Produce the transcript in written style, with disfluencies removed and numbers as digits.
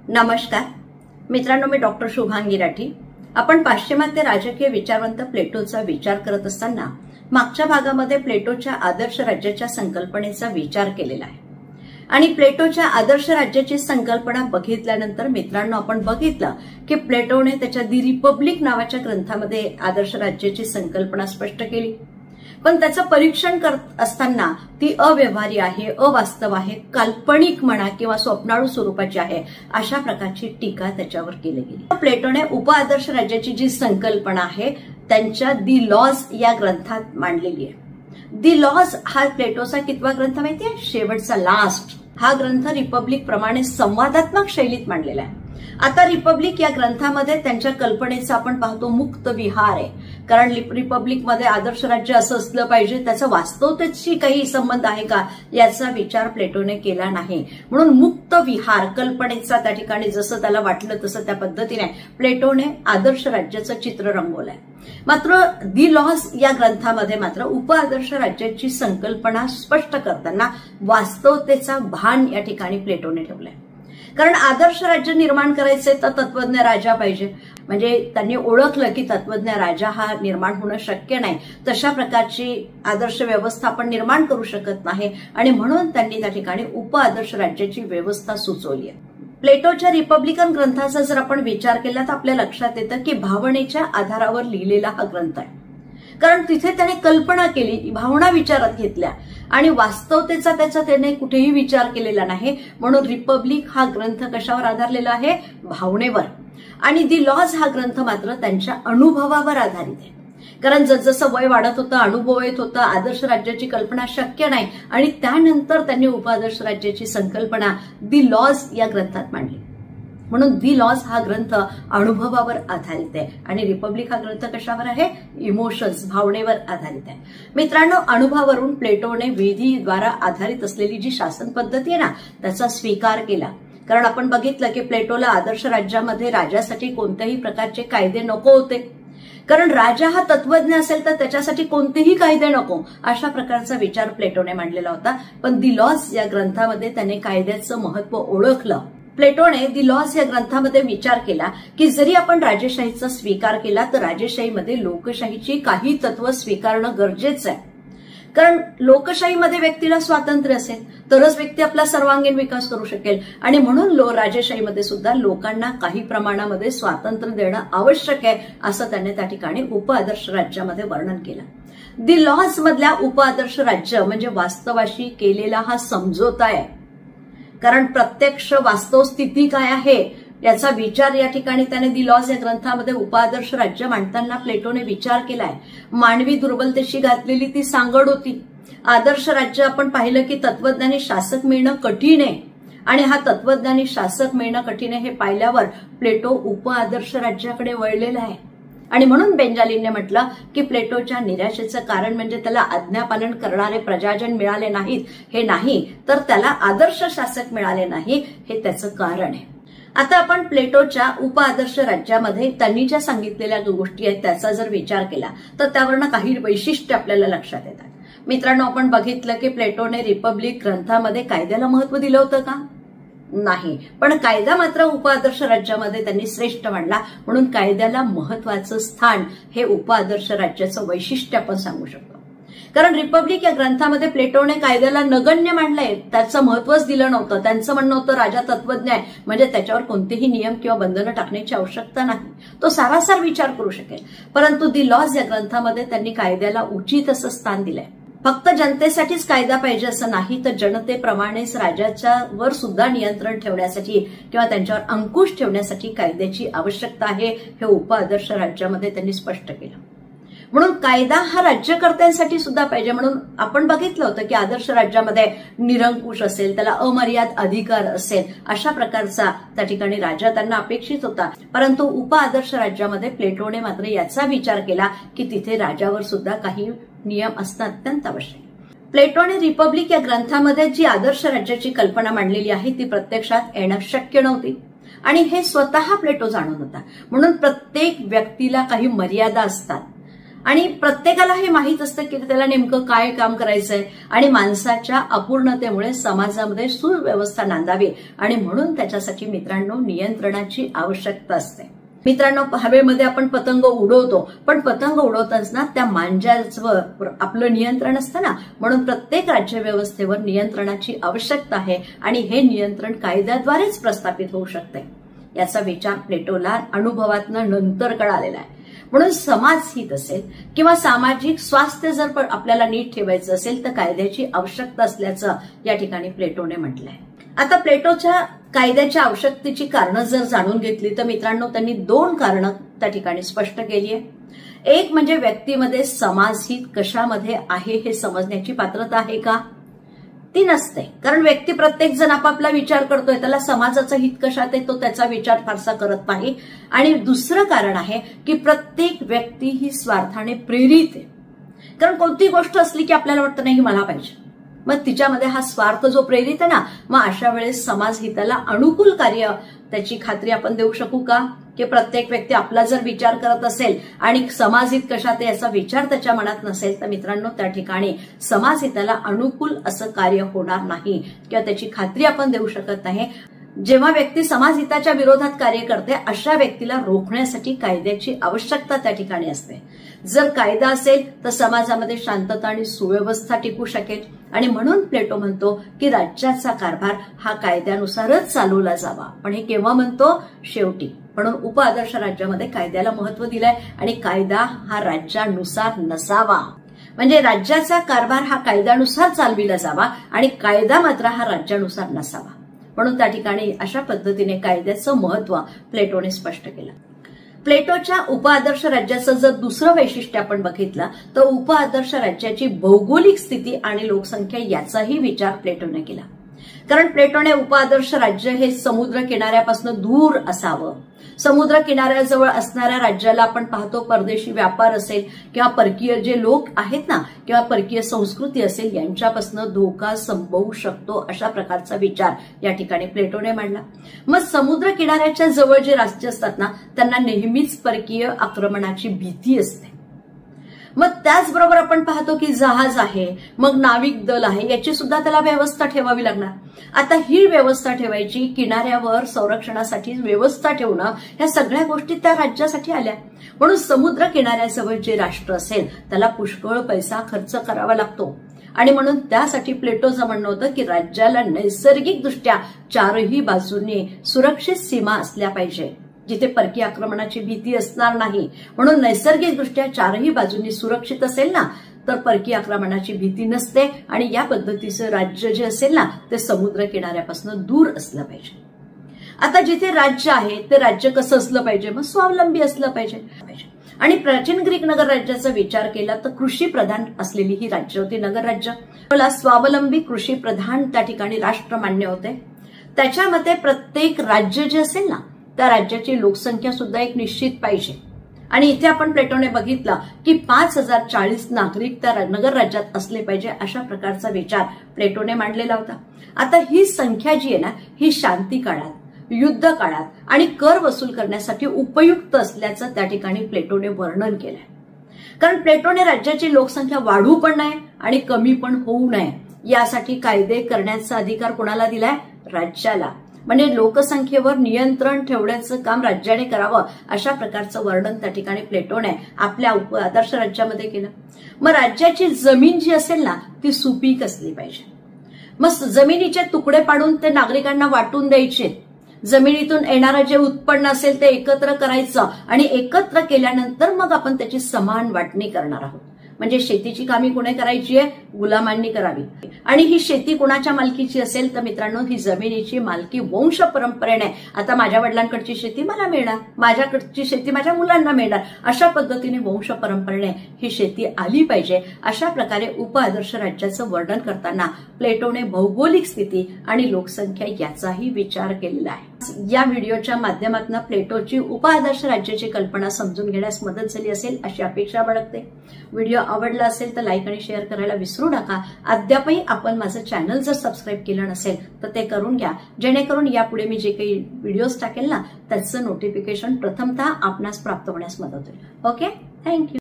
नमस्कार मित्रांनो, मी डॉक्टर शुभांगी राठी। आपण पाश्चिमात्य राजकीय विचारवंत प्लेटोचा विचार करत असताना मागच्या भागामध्ये प्लेटोच्या आदर्श राज्याच्या संकल्पनेचा विचार केलेला आहे आणि प्लेटोच्या आदर्श राज्याची संकल्पना बघितल्यानंतर मित्रांनो आपण बघितलं की प्लेटोने त्याच्या दि रिपब्लिक नावाच्या ग्रंथामध्ये आदर्श राज्याची संकल्पना स्पष्ट केली, पण त्याचं परीक्षण करत असताना ती अव्यवहारी आहे, अवास्तव आहे, काल्पनिक म्हणा किंवा स्वप्नाळू स्वरूपाची आहे, अशा प्रकारची टीका त्याच्यावर केली गेली। प्लेटोने उपआदर्श राज्याची जी संकल्पना आहे त्यांच्या दि लॉज या ग्रंथात मांडलेली आहे। दि लॉज हा प्लेटोचा कितवा ग्रंथ माहितीये? शेवटचा, लास्ट। हा ग्रंथ रिपब्लिक प्रमाणे संवादात्मक शैलीत मांडलेला आहे। आता रिपब्लिक या ग्रंथामध्ये त्यांच्या कल्पनेचा आपण पाहतो मुक्त विहार आहे, कारण रिपब्लिकमध्ये आदर्श राज्य असं असलं पाहिजे, त्याचा वास्तवतेशी काही संबंध आहे का याचा विचार प्लेटोने केला नाही, म्हणून मुक्त विहार कल्पनेचा त्या ठिकाणी जसं त्याला वाटलं तसं त्या पद्धतीने प्लेटोने आदर्श राज्याचं चित्र रंगवलंय। मात्र दि लॉज या ग्रंथामध्ये मात्र उपआदर्श राज्याची संकल्पना स्पष्ट करताना वास्तवतेचा भान या ठिकाणी प्लेटोने ठेवलंय। कारण आदर्श राज्य निर्माण करायचे तर तत्वज्ञ राजा पाहिजे, म्हणजे त्यांनी ओळखलं की तत्वज्ञ राजा हा निर्माण होणं शक्य नाही, तशा प्रकारची आदर्श व्यवस्था आपण निर्माण करू शकत नाही आणि म्हणून त्यांनी त्या ठिकाणी उपआदर्श राज्याची व्यवस्था सुचवली आहे। प्लेटोच्या रिपब्लिकन ग्रंथाचा जर आपण विचार केला तर आपल्या लक्षात येतं की भावनेच्या आधारावर लिहिलेला हा ग्रंथ आहे, कारण तिथे त्याने कल्पना केली, भावना विचारात घेतल्या आणि वास्तवतेचा त्याने कुठेही विचार केलेला नाही, म्हणून रिपब्लिक हा ग्रंथ कशावर आधारलेला आहे? भावनेवर। आणि दि लॉज हा ग्रंथ मात्र त्यांच्या अनुभवावर आधारित आहे, कारण जसं वय वाढत होतं, अनुभव येत होता, आदर्श राज्याची कल्पना शक्य नाही आणि त्यानंतर त्यांनी उपआदर्श राज्याची संकल्पना दि लॉज या ग्रंथात मांडली, म्हणून दि लॉज हा ग्रंथ अनुभवावर आधारित आहे आणि रिपब्लिक हा ग्रंथ कशावर आहे? इमोशन्स, भावनेवर आधारित आहे। मित्रांनो, अनुभवावरून प्लेटोने विधीद्वारा आधारित असलेली जी शासन पद्धती आहे ना त्याचा स्वीकार केला, कारण आपण बघितलं की प्लेटोला आदर्श राज्यामध्ये राजासाठी कोणत्याही प्रकारचे कायदे नको होते, कारण राजा हा तत्वज्ञ असेल तर त्याच्यासाठी कोणतेही कायदे नको, अशा प्रकारचा विचार प्लेटोने मांडलेला होता। पण दि लॉज या ग्रंथामध्ये त्याने कायद्याचं महत्व ओळखलं। प्लेटोने दि लॉज या ग्रंथामध्ये विचार केला की जरी आपण राजेशाहीचा स्वीकार केला तर राजेशाहीमध्ये लोकशाहीची काही तत्व स्वीकारणं गरजेचं आहे, कारण लोकशाहीमध्ये व्यक्तीला स्वातंत्र्य असेल तरच व्यक्ती आपला सर्वांगीण विकास करू शकेल आणि म्हणून राजेशाहीमध्ये सुद्धा लोकांना काही प्रमाणामध्ये स्वातंत्र्य देणं आवश्यक आहे, असं त्याने त्या ठिकाणी उपआदर्श राज्यामध्ये वर्णन केलं। दि लॉज मधल्या उपआदर्श राज्य म्हणजे वास्तवाशी केलेला हा समझोता आहे, कारण प्रत्यक्ष वास्तव स्थिती काय आहे याचा विचार या ठिकाणी त्याने दि लॉज या ग्रंथामध्ये उपआदर्श राज्य मांडताना प्लेटोने विचार केलाय। मानवी दुर्बलतेशी घातलेली ती सांगड होती। आदर्श राज्य आपण पाहिलं की तत्वज्ञानी शासक मिळणं कठीण आहे आणि हा तत्वज्ञानी शासक मिळणं कठीण आहे हे पाहिल्यावर प्लेटो उपआदर्श राज्याकडे वळलेला आहे आणि म्हणून बेंजालिनने म्हटलं की प्लेटोच्या निराशेचं कारण म्हणजे त्याला आज्ञापालन करणारे प्रजाजन मिळाले नाहीत हे नाही, तर त्याला आदर्श शासक मिळाले नाही हे त्याचं कारण आहे। आता आपण प्लेटोच्या उपआदर्श राज्यामध्ये त्यांनी ज्या सांगितलेल्या गोष्टी आहेत त्याचा जर विचार केला तर त्यावरनं काही वैशिष्ट्य आपल्याला लक्षात येतात। मित्रांनो, आपण बघितलं की प्लेटोने रिपब्लिक ग्रंथामध्ये कायद्याला महत्व दिलं होतं का? नाही, पण कायदा मात्र उपआदर्श राज्यामध्ये त्यांनी श्रेष्ठ मांडला, म्हणून कायद्याला महत्वाचं स्थान हे उपआदर्श राज्याचं वैशिष्ट्य आपण सांगू शकतो। कारण रिपब्लिक या ग्रंथामध्ये प्लेटोने कायद्याला नगण्य मांडलंय, त्याचं महत्वच दिलं नव्हतं। त्यांचं म्हणणं होतं राजा तत्वज्ञ आहे म्हणजे त्याच्यावर कोणतेही नियम किंवा बंधनं टाकण्याची आवश्यकता नाही, तो सारासार विचार करू शकेल। परंतु दि लॉज या ग्रंथामध्ये त्यांनी कायद्याला उचित असं स्थान दिलंय। फक्त जनतेसाठीच कायदा पाहिजे असं नाही, तर जनतेप्रमाणेच राजाच्या वर सुद्धा नियंत्रण ठेवण्यासाठी किंवा त्यांच्यावर अंकुश ठेवण्यासाठी कायद्याची आवश्यकता आहे हे उपआदर्श राज्यामध्ये त्यांनी स्पष्ट केलं। म्हणून कायदा हा राज्यकर्त्यांसाठी सुद्धा पाहिजे, म्हणून आपण बघितलं होतं की आदर्श राज्यामध्ये निरंकुश असेल, त्याला अमर्याद अधिकार असेल, अशा प्रकारचा त्या ठिकाणी राजा त्यांना अपेक्षित होता। परंतु उपआदर्श राज्यामध्ये प्लेटोने मात्र याचा विचार केला की तिथे राजावर सुद्धा काही नियम असणं अत्यंत आवश्यक आहे। प्लेटोने रिपब्लिक या ग्रंथामध्ये जी आदर्श राज्याची कल्पना मांडलेली आहे ती प्रत्यक्षात येणं शक्य नव्हती आणि हे स्वतः प्लेटो जाणून होता, म्हणून प्रत्येक व्यक्तीला काही मर्यादा असतात आणि प्रत्येकाला हे माहीत असतं की त्याला नेमकं काय काम करायचंय आणि माणसाच्या अपूर्णतेमुळे समाजामध्ये सुव्यवस्था नांदावी आणि म्हणून त्याच्यासाठी मित्रांनो नियंत्रणाची आवश्यकता असते. मित्रांनो, हवेमध्ये आपण पतंग उडवतो, पण पतंग उडवताना त्या मांज्यावर आपलं नियंत्रण असतं ना, म्हणून प्रत्येक राज्यव्यवस्थेवर नियंत्रणाची आवश्यकता आहे आणि हे नियंत्रण कायद्याद्वारेच प्रस्थापित होऊ शकते. याचा विचार प्लेटोला अनुभवातनं नंतर कळालेला आहे. म्हणून समाज हित असेल किंवा सामाजिक स्वास्थ्य जर आपल्याला नीट ठेवायचं असेल तर कायद्याची आवश्यकता असल्याचं या ठिकाणी प्लेटोने म्हटलंय. आता प्लेटोच्या कायद्याच्या आवश्यकतेची कारणं जर जाणून घेतली तर मित्रांनो त्यांनी 2 कारणं त्या ठिकाणी स्पष्ट केली आहे. एक म्हणजे व्यक्तीमध्ये समाजहित कशामध्ये आहे हे समजण्याची पात्रता आहे का? ती नसते, कारण व्यक्ती प्रत्येक जण आपापला विचार करतोय, त्याला समाजाचं हित कशात आहे तो त्याचा विचार फारसा करत नाही. आणि दुसरं कारण आहे की प्रत्येक व्यक्ती ही स्वार्थाने प्रेरित आहे, कारण कोणती गोष्ट असली की आपल्याला वाटतं नाही मला पाहिजे, मग तिच्यामध्ये हा स्वार्थ जो प्रेरित आहे ना, मग अशा वेळेस समाज हिताला अनुकूल कार्य त्याची खात्री आपण देऊ शकू का? की प्रत्येक व्यक्ती आपला जर विचार करत असेल आणि समाजहित कशात आहे याचा विचार त्याच्या मनात नसेल तर मित्रांनो त्या ठिकाणी समाजहिताला अनुकूल असं कार्य होणार नाही किंवा त्याची खात्री आपण देऊ शकत नाही. जेव्हा व्यक्ती समाजहिताच्या विरोधात कार्य करते अशा व्यक्तीला रोखण्यासाठी कायद्याची आवश्यकता त्या ठिकाणी असते. जर कायदा असेल तर समाजामध्ये शांतता आणि सुव्यवस्था टिकू शकेल आणि म्हणून प्लेटो म्हणतो की राज्याचा कारभार हा कायद्यानुसारच चालवला जावा. पण हे केव्हा म्हणतो? शेवटी. म्हणून उपआदर्श राज्यामध्ये कायद्याला महत्व दिलंय आणि कायदा हा राज्यानुसार नसावा, म्हणजे राज्याचा कारभार हा कायद्यानुसार चालविला जावा आणि कायदा मात्र हा राज्यानुसार नसावा. म्हणून त्या ठिकाणी अशा पद्धतीने कायद्याचं महत्व प्लेटोने स्पष्ट केलं. प्लेटोच्या उपआदर्श राज्याचं जर दुसरं वैशिष्ट्य आपण बघितलं तर उपआदर्श राज्याची भौगोलिक स्थिती आणि लोकसंख्या याचाही विचार प्लेटोने केला. कारण प्लेटोने उपआदर्श राज्य हे समुद्र किनाऱ्यापासून दूर असावं. समुद्र किनाऱ्याजवळ असणाऱ्या राज्याला आपण पाहतो परदेशी व्यापार असेल किंवा परकीय जे लोक आहेत ना किंवा परकीय संस्कृती असेल यांच्यापासून धोका संभवू शकतो अशा प्रकारचा विचार या ठिकाणी प्लेटोने मांडला. मग समुद्र किनाऱ्याच्या जवळ जे राज्य असतात ना त्यांना नेहमीच परकीय आक्रमणाची भीती असते. मग त्याचबरोबर आपण पाहतो की जहाज आहे, मग नाविक दल आहे, याची सुद्धा त्याला व्यवस्था ठेवावी लागणार. आता ही व्यवस्था ठेवायची, किनाऱ्यावर संरक्षणासाठी व्यवस्था ठेवणं, ह्या सगळ्या गोष्टी त्या राज्यासाठी आल्या. म्हणून समुद्र किनाऱ्याजवळ जे राष्ट्र असेल त्याला पुष्कळ पैसा खर्च करावा लागतो आणि म्हणून त्यासाठी प्लेटोचं म्हणणं होतं की राज्याला नैसर्गिकदृष्ट्या 4ही बाजूंनी सुरक्षित सीमा असल्या पाहिजे, जिथे परकीय आक्रमणाची भीती असणार नाही. म्हणून नैसर्गिकदृष्ट्या 4ही बाजूंनी सुरक्षित असेल ना तर परकीय आक्रमणाची भीती नसते आणि या पद्धतीचं राज्य जे असेल ना ते समुद्र किनाऱ्यापासून दूर असलं पाहिजे. आता जिथे राज्य आहे ते राज्य कसं असलं पाहिजे? मग स्वावलंबी असलं पाहिजे. आणि प्राचीन ग्रीक नगर राज्याचा विचार केला तर कृषी प्रधान असलेली ही राज्य होती नगर राज्य. मला स्वावलंबी कृषी प्रधान त्या ठिकाणी राष्ट्र मान्य होते. त्याच्यामध्ये प्रत्येक राज्य जे असेल ना त्या राज्याची लोकसंख्या सुद्धा एक निश्चित पाहिजे आणि इथे आपण प्लेटोने बघितला की 5040 नागरिक त्या नगर राज्यात असले पाहिजे अशा प्रकारचा विचार प्लेटोने मांडलेला होता. आता ही संख्या जी आहे ना ही शांती काळात, युद्ध काळात आणि कर वसूल करण्यासाठी उपयुक्त असल्याचं त्या ठिकाणी प्लेटोने वर्णन केलंय. कारण प्लेटोने राज्याची लोकसंख्या वाढू पण नये आणि कमी पण होऊ नये यासाठी कायदे करण्याचा अधिकार कोणाला दिलाय? राज्याला. म्हणजे लोकसंख्येवर नियंत्रण ठेवण्याचं काम राज्याने करावं अशा प्रकारचं वर्णन त्या ठिकाणी प्लेटोने आपल्या आदर्श राज्यामध्ये केलं. मग राज्याची जमीन जी असेल ना ती सुपीक असली पाहिजे. मग जमिनीचे तुकडे पाडून ते नागरिकांना वाटून द्यायचे. जमिनीतून येणारं जे उत्पन्न असेल ते एकत्र करायचं आणि एकत्र केल्यानंतर मग आपण त्याची समान वाटणी करणार आहोत. म्हणजे शेतीची कामी कोणी करायची आहे? गुलामांनी करावी. आणि ही शेती कोणाच्या मालकीची असेल तर मित्रांनो ही जमिनीची मालकी वंश परंपरेने, आता माझ्या वडिलांकडची शेती मला मिळणार, माझ्याकडची शेती माझ्या मुलांना मिळणार, अशा पद्धतीने वंश परंपरेने ही शेती आली पाहिजे. अशा प्रकारे उपआदर्श राज्याचं वर्णन करताना प्लेटोने भौगोलिक स्थिती आणि लोकसंख्या याचाही विचार केलेला आहे. या व्हिडिओच्या माध्यमातून प्लेटोची उपआदर्श राज्याची कल्पना समजून घेण्यास मदत झाली असेल अशी अपेक्षा बाळगते. व्हिडिओ आवडला असेल तर लाईक आणि शेअर करायला विसरू नका. अद्यापही आपण माझं चॅनल जर सबस्क्राईब केलं नसेल तर ते करून घ्या, जेणेकरून यापुढे मी जे काही व्हिडिओज टाकेल ना त्याचं नोटिफिकेशन प्रथमतः आपणास प्राप्त होण्यास मदत होईल. Okay, thank you.